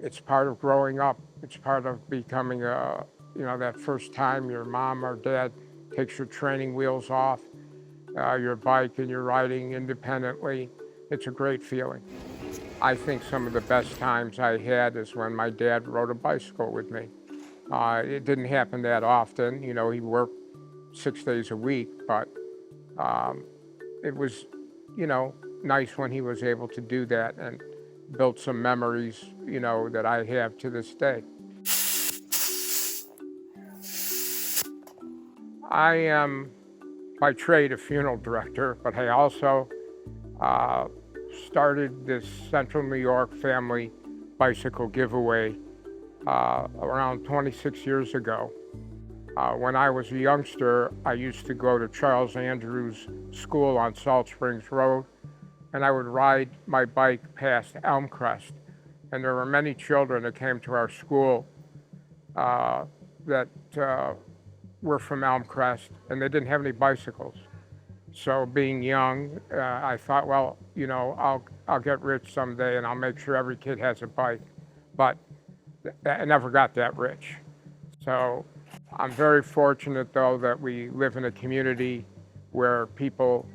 It's part of growing up. It's part of becoming that first time your mom or dad takes your training wheels off, your bike, and you're riding independently. It's a great feeling. I think some of the best times I had is when my dad rode a bicycle with me. It didn't happen that often. He worked 6 days a week, but um, it was, you know, nice when he was able to do that and built some memories, that I have to this day. I am by trade a funeral director, but I also uh, started this Central New York family bicycle giveaway around 26 years ago. When I was a youngster, I used to go to Charles Andrews School on Salt Springs Road, and I would ride my bike past Elmcrest. And there were many children that came to our school uh, that were from Elmcrest, and they didn't have any bicycles. So being young, I thought, well, I'll get rich someday, and I'll make sure every kid has a bike. But I never got that rich. So I'm very fortunate, though, that we live in a community where people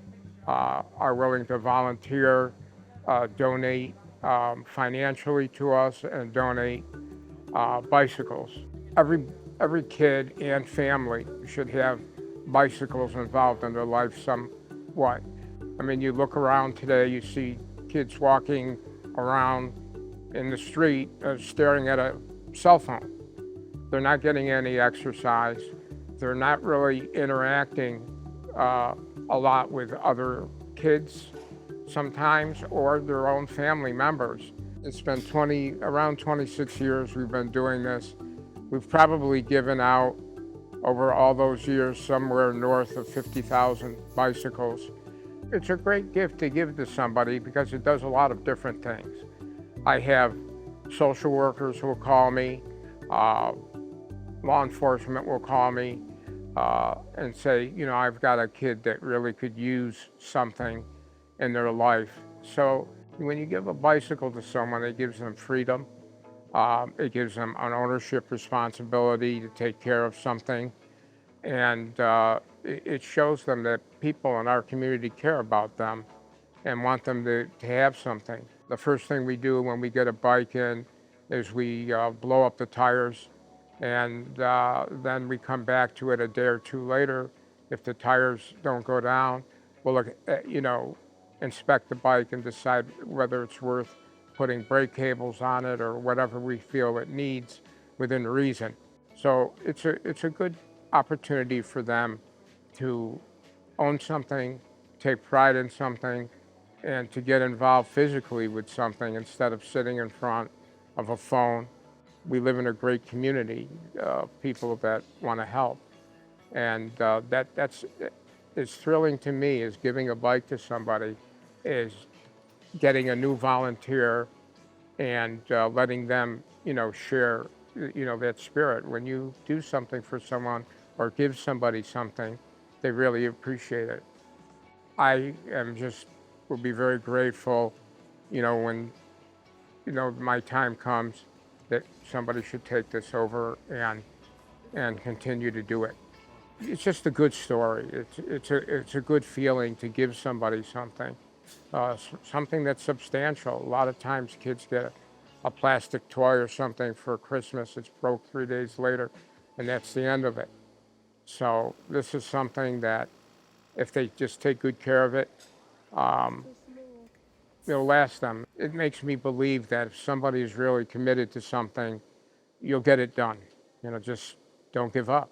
are willing to volunteer, donate financially to us, and donate bicycles. Every every kid and family should have bicycles involved in their life somewhat. I mean, you look around today, you see kids walking around in the street staring at a cell phone. They're not getting any exercise. They're not really interacting a lot with other kids sometimes or their own family members. It's been around 26 years we've been doing this. We've probably given out over all those years somewhere north of 50,000 bicycles. It's a great gift to give to somebody because it does a lot of different things. I have social workers who will call me, law enforcement will call me and say, I've got a kid that really could use something in their life. So when you give a bicycle to someone, it gives them freedom. It gives them an ownership responsibility to take care of something. And it shows them that people in our community care about them and want them to have something. The first thing we do when we get a bike in is we blow up the tires, and then we come back to it a day or two later. If the tires don't go down, we'll look at, inspect the bike and decide whether it's worth putting brake cables on it or whatever we feel it needs within reason. So it's a good opportunity for them to own something, take pride in something, and to get involved physically with something instead of sitting in front of a phone. We live in a great community, people that want to help. And that's as thrilling to me as giving a bike to somebody is getting a new volunteer and letting them, share, that spirit. When you do something for someone or give somebody something, they really appreciate it. I will be very grateful, when, my time comes that somebody should take this over and continue to do it. It's just a good story. It's a good feeling to give somebody something. Something that's substantial. A lot of times kids get a plastic toy or something for Christmas. It's broke 3 days later, and that's the end of it. So this is something that if they just take good care of it, um, it'll last them. It makes me believe that if somebody is really committed to something, you'll get it done. Just don't give up.